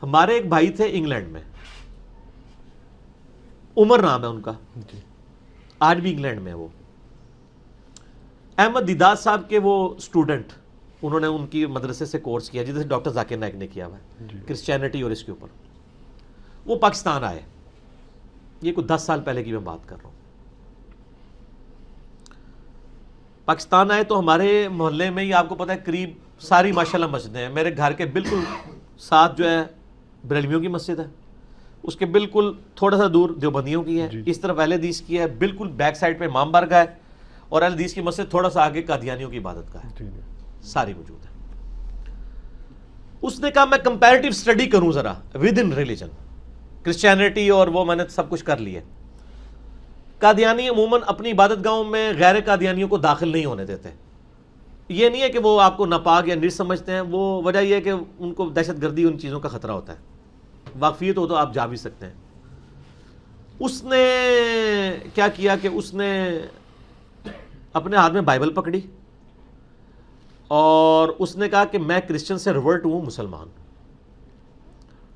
ہمارے ایک بھائی تھے انگلینڈ میں، عمر نام ہے ان کا، آج بھی انگلینڈ میں وہ احمد دیدار صاحب کے وہ اسٹوڈنٹ، انہوں نے ان کی مدرسے سے کورس کیا جیسے ڈاکٹر ذاکر نائک نے کیا ہوا ہے کرسچینٹی اور اس کے اوپر. وہ پاکستان آئے، یہ کوئی 10 سال پہلے کی میں بات کر رہا ہوں. پاکستان آئے تو ہمارے محلے میں ہی آپ کو پتہ ہے قریب ساری ماشاءاللہ مسجدیں ہیں. میرے گھر کے بالکل ساتھ جو ہے بریلویوں کی مسجد ہے، اس کے بالکل تھوڑا سا دور دیوبندیوں کی ہے، اس طرف اہل حدیث کی ہے، بالکل بیک سائڈ پہ امام بارگاہ ہے، اور اہل حدیث کی مسجد تھوڑا سا آگے قادیانیوں کی عبادت کا ہے، ساری موجود ہے. اس نے کہا میں کمپیریٹیو اسٹڈی کروں ذرا ود ان ریلیجن، کرسچینٹی اور وہ میں نے سب کچھ کر لیا. قادیانی عموماً اپنی عبادت گاہوں میں غیر قادیانیوں کو داخل نہیں ہونے دیتے. یہ نہیں ہے کہ وہ آپ کو ناپاک یا نجس سمجھتے ہیں، وہ وجہ یہ ہے کہ ان کو دہشت گردی ان چیزوں کا خطرہ ہوتا ہے. واقفیت ہو تو آپ جا بھی سکتے ہیں. اس نے کیا کیا کہ اس نے اپنے ہاتھ میں بائبل پکڑی اور اس نے کہا کہ میں کرسچن سے ریورٹ ہوں مسلمان.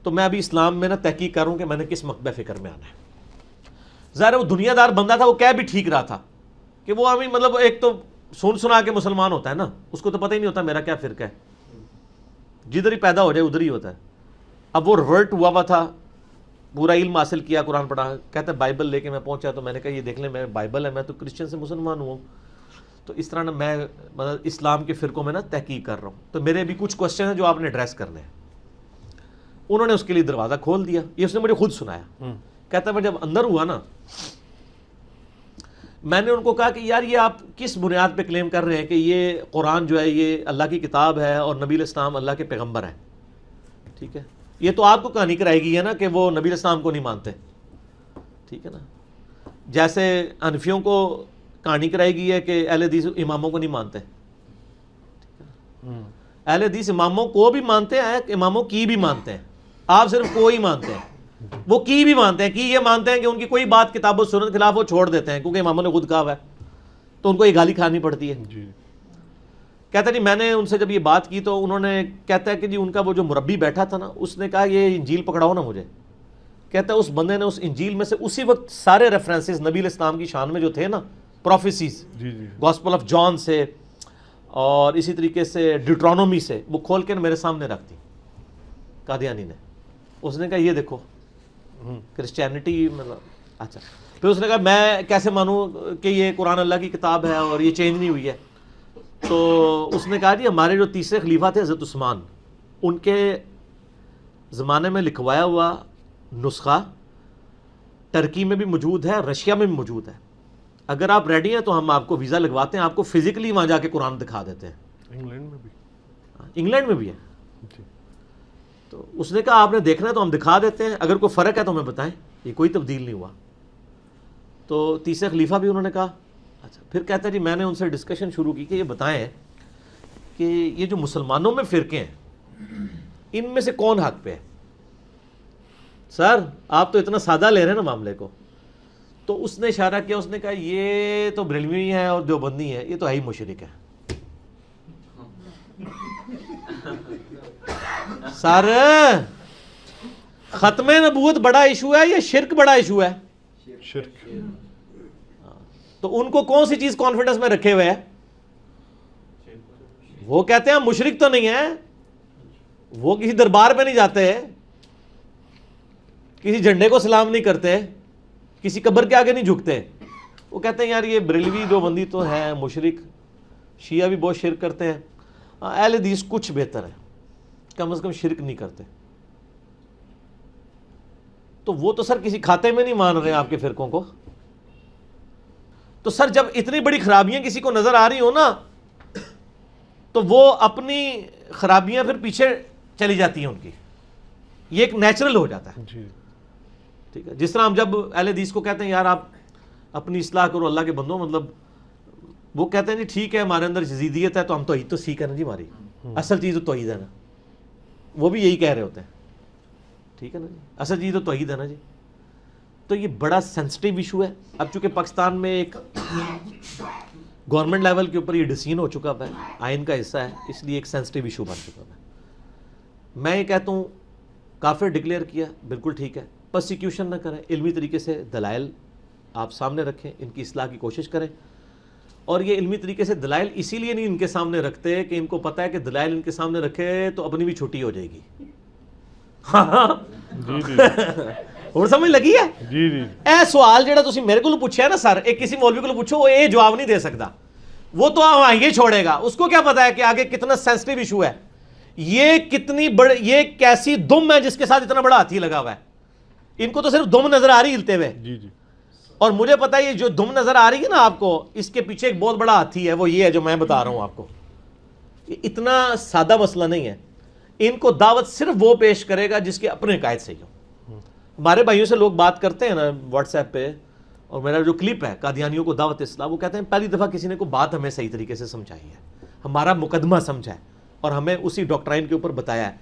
تو میں ابھی اسلام میں تحقیق کروں کہ میں نے کس مکتبہ فکر میں آنا ہے. ظاہر وہ دنیا دار بندہ تھا، وہ کہہ بھی ٹھیک رہا تھا کہ وہ ہمیں مطلب ایک تو سنا کے مسلمان ہوتا ہے نا، اس کو تو پتہ ہی نہیں ہوتا میرا کیا فرقہ ہے، جدھر ہی پیدا ہو جائے ادھر ہی ہوتا ہے. اب وہ ریورٹ ہوا تھا، پورا علم حاصل کیا، قرآن پڑھا. کہتا ہے بائبل لے کے میں پہنچا تو میں نے کہا یہ دیکھ لیں میں بائبل ہے، میں تو کرسچن سے مسلمان ہوں. تو اس طرح میں مطلب اسلام کے فرقوں میں تحقیق کر رہا ہوں، تو میرے بھی کچھ کوشچن ہیں جو آپ نے ایڈریس کرنے ہیں. انہوں نے اس کے لیے دروازہ کھول دیا. یہ اس نے مجھے خود سنایا. کہتا ہے میں جب اندر ہوا نا، میں نے ان کو کہا کہ یار یہ آپ کس بنیاد پہ کلیم کر رہے ہیں کہ یہ قرآن جو ہے یہ اللہ کی کتاب ہے اور نبی علیہ السلام اللہ کے پیغمبر ہیں. ٹھیک ہے، یہ تو آپ کو کہانی کرائی گئی ہے نا کہ وہ نبی علیہ السلام کو نہیں مانتے. ٹھیک ہے نا، جیسے حنفیوں کو کہانی کرائی گئی ہے کہ اہل حدیث اماموں کو نہیں مانتے. اہل حدیث اماموں کو بھی مانتے ہیں، اماموں کی بھی مانتے ہیں. آپ صرف کوئی مانتے ہیں، وہ کی بھی مانتے ہیں. کی یہ مانتے ہیں کہ ان کی کوئی بات کتاب و سنت خلاف وہ چھوڑ دیتے ہیں کیونکہ اماموں نے خود کہا ہوا ہے تو ان کو یہ گالی کھانی پڑتی ہے. کہتا نہیں میں نے ان سے جب یہ بات کی تو انہوں نے کہتا ہے کہ جی ان کا وہ جو مربی بیٹھا تھا نا، اس نے کہا یہ انجیل پکڑاؤ نا مجھے. کہتا ہے اس بندے نے اس انجیل میں سے اسی وقت سارے ریفرنسز نبی علیہ السلام کی شان میں جو تھے نا، پروفیسیز گاسپل آف جان سے اور اسی طریقے سے ڈیوٹرانومی سے، وہ کھول کے میرے سامنے رکھ دی قادیانی نے. اس نے کہا یہ دیکھو کرسچینٹی مطلب اچھا. پھر اس نے کہا میں کیسے مانوں کہ یہ قرآن اللہ کی کتاب ہے اور یہ چینج نہیں ہوئی ہے. تو اس نے کہا جی ہمارے جو تیسرے خلیفہ تھے حضرت عثمان، ان کے زمانے میں لکھوایا ہوا نسخہ ترکی میں بھی موجود ہے، رشیا میں بھی موجود ہے. اگر آپ ریڈی ہیں تو ہم آپ کو ویزا لگواتے ہیں، آپ کو فزیکلی وہاں جا کے قرآن دکھا دیتے ہیں. انگلینڈ میں بھی ہے. تو اس نے کہا آپ نے دیکھنا ہے تو ہم دکھا دیتے ہیں، اگر کوئی فرق ہے تو ہمیں بتائیں. یہ کوئی تبدیل نہیں ہوا. تو تیسرے خلیفہ بھی انہوں نے کہا اچھا. پھر کہتا ہے جی میں نے ان سے ڈسکشن شروع کی کہ یہ بتائیں کہ یہ جو مسلمانوں میں فرقے ہیں ان میں سے کون حق پہ ہے. سر آپ تو اتنا سادہ لے رہے ہیں نا معاملے کو. تو اس نے اشارہ کیا، اس نے کہا یہ تو بریلوی ہے اور دیوبندی ہے، یہ تو ہے ہی مشرک ہے. سر ختم نبوت بڑا ایشو ہے یا شرک بڑا ایشو ہے؟ شرک. تو ان کو کون سی چیز کانفیڈنس میں رکھے ہوئے ہے؟ وہ کہتے ہیں مشرک تو نہیں ہے، وہ کسی دربار پہ نہیں جاتے، کسی جھنڈے کو سلام نہیں کرتے، کسی قبر کے آگے نہیں جھکتے. وہ کہتے ہیں یار یہ بریلوی دیوبندی تو ہے مشرک، شیعہ بھی بہت شرک کرتے ہیں، اہل حدیث کچھ بہتر ہے، کم از کم شرک نہیں کرتے. تو وہ تو سر کسی کھاتے میں نہیں مان رہے ہیں آپ کے فرقوں کو. تو سر جب اتنی بڑی خرابیاں کسی کو نظر آ رہی ہو نا تو وہ اپنی خرابیاں پھر پیچھے چلی جاتی ہیں ان کی. یہ ایک نیچرل ہو جاتا ہے. ٹھیک ہے، جس طرح ہم جب اہل حدیث کو کہتے ہیں یار آپ اپنی اصلاح کرو اللہ کے بندوں، مطلب وہ کہتے ہیں جی ٹھیک ہے ہمارے اندر یزیدیت ہے تو ہم توحید تو سیکھ ہے نا جی، ہماری اصل چیز تو توحید ہے نا. وہ بھی یہی کہہ رہے ہوتے ہیں. ٹھیک ہے نا جی، اصل چیز تو توحید ہے نا جی. تو یہ بڑا سینسٹیو ایشو ہے. اب چونکہ پاکستان میں ایک گورنمنٹ لیول کے اوپر یہ ڈیسیژن ہو چکا ہے، آئین کا حصہ ہے، اس لیے ایک سینسٹیو ایشو بن چکا ہے. میں یہ کہتا ہوں کافر ڈکلیئر کیا، بالکل ٹھیک ہے، پرسیکیوشن نہ کریں، علمی طریقے سے دلائل آپ سامنے رکھیں، ان کی اصلاح کی کوشش کریں. اور یہ علمی طریقے سے دلائل اسی لیے نہیں ان کے سامنے رکھتے کہ ان کو پتہ ہے کہ دلائل ان کے سامنے رکھے تو اپنی بھی چھٹی ہو جائے گی. ہاں جی جی اور سمجھ لگی ہے؟ جی جی اے سوال جڑا تسی میرے کو پوچھا ہے نا سر، ایک کسی مولوی کو پوچھو وہ یہ جواب نہیں دے سکتا، وہ تو یہ چھوڑے گا. اس کو کیا پتا ہے کہ آگے کتنا سینسٹیو ایشو ہے، یہ کتنی بڑی، یہ کیسی دم ہے جس کے ساتھ اتنا بڑا ہاتھی لگا ہوا ہے. ان کو تو صرف دم نظر آ رہی ہلتے ہوئے، جی جی اور مجھے پتا ہے یہ جو دم نظر آ رہی ہے نا آپ کو، اس کے پیچھے ایک بہت بڑا ہاتھی ہے، وہ یہ ہے جو میں بتا رہا ہوں آپ کو. یہ اتنا سادہ مسئلہ نہیں ہے. ان کو دعوت صرف وہ پیش کرے گا جس کے اپنے قائد صحیح ہو. ہمارے بھائیوں سے لوگ بات کرتے ہیں نا واٹس ایپ پہ، اور میرا جو کلپ ہے قادیانیوں کو دعوت اسلام، وہ کہتے ہیں پہلی دفعہ کسی نے کوئی بات ہمیں صحیح طریقے سے سمجھائی ہے، ہمارا مقدمہ سمجھا ہے اور ہمیں اسی ڈاکٹرائن کے اوپر بتایا ہے،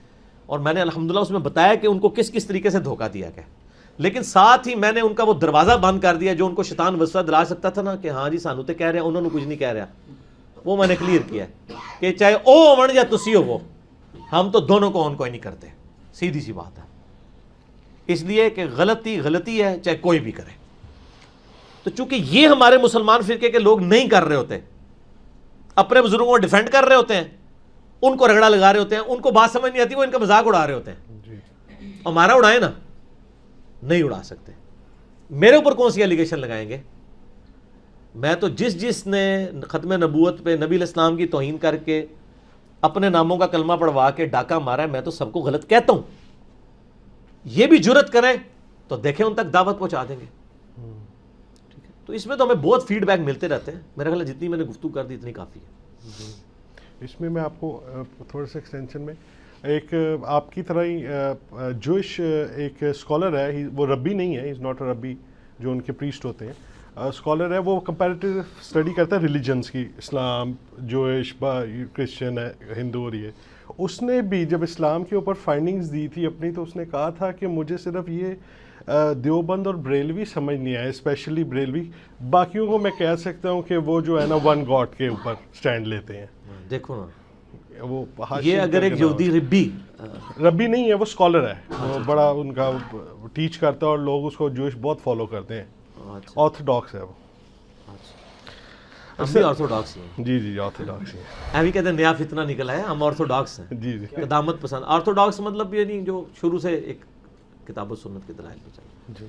اور میں نے الحمدللہ اس میں بتایا کہ ان کو کس کس طریقے سے دھوکہ دیا گیا. لیکن ساتھ ہی میں نے ان کا وہ دروازہ بند کر دیا جو ان کو شیطان وسوسہ دلا سکتا تھا نا کہ ہاں جی سانو تے کہہ رہے ہیں، انہوں نے کچھ نہیں کہہ رہا، وہ میں نے کلیئر کیا ہے کہ چاہے او ہون یا تسی ہو، وہ ہم تو دونوں کو آن کوئی نہیں کرتے. سیدھی سی بات ہے. اس لیے کہ غلطی غلطی ہے چاہے کوئی بھی کرے. تو چونکہ یہ ہمارے مسلمان فرقے کے لوگ نہیں کر رہے ہوتے، اپنے بزرگوں کو ڈیفینڈ کر رہے ہوتے ہیں، ان کو رگڑا لگا رہے ہوتے ہیں، ان کو بات سمجھ نہیں آتی، وہ ان کا مذاق اڑا رہے ہوتے ہیں. ہمارا اڑائیں نا، نہیں اڑا سکتے. میرے اوپر کون سی ایلیگیشن لگائیں گے؟ میں تو جس نے ختم نبوت پہ نبی علیہ السلام کی توہین کر کے اپنے ناموں کا کلمہ پڑھوا کے ڈاکہ مارا ہے، میں تو سب کو غلط کہتا ہوں. یہ بھی جرت کریں تو دیکھیں ان تک دعوت پہنچا دیں گے. ٹھیک ہے، تو اس میں تو ہمیں بہت فیڈ بیک ملتے رہتے ہیں. میرا خیال ہے جتنی میں نے گفتگو کر دی اتنی کافی ہے. اس میں آپ کو تھوڑا سا ایکسٹینشن میں ایک آپ کی طرح ہی جوش ایک اسکالر ہے، وہ ربی نہیں ہے، از ناٹ اے ربی جو ان کے پریسٹ ہوتے ہیں، اسکالر ہے، وہ کمپیریٹیو اسٹڈی کرتا ہے ریلیجنس کی، اسلام، جوش، کرسچن ہے، ہندو اور یہ. اس نے بھی جب اسلام کے اوپر فائنڈنگز دی تھی اپنی، تو اس نے کہا تھا کہ مجھے صرف یہ دیوبند اور بریلوی سمجھ نہیں آئے، اسپیشلی بریلوی. باقیوں کو میں کہہ سکتا ہوں کہ وہ جو ہے نا ون گاڈ کے اوپر سٹینڈ لیتے ہیں. دیکھو نا، وہ یہ اگر ایک یہودی ربی نہیں ہے، وہ اسکالر ہے، وہ بڑا ان کا ٹیچ کرتا ہے اور لوگ اس کو جوش بہت فالو کرتے ہیں. آرتھوڈاکس ہے وہ. ہم بھی آرتھوڈاکس ہیں. جی جی آرتھوڈاکس ہے. ہم بھی کہتے ہیں نیا فتنہ نکلا ہے، ہم آرتھوڈاکس ہیں. جی جی قدامت پسند. آرتھوڈاکس مطلب یہ نہیں جو شروع سے ایک کتاب و سنت کے دلائل پہ چلے. جی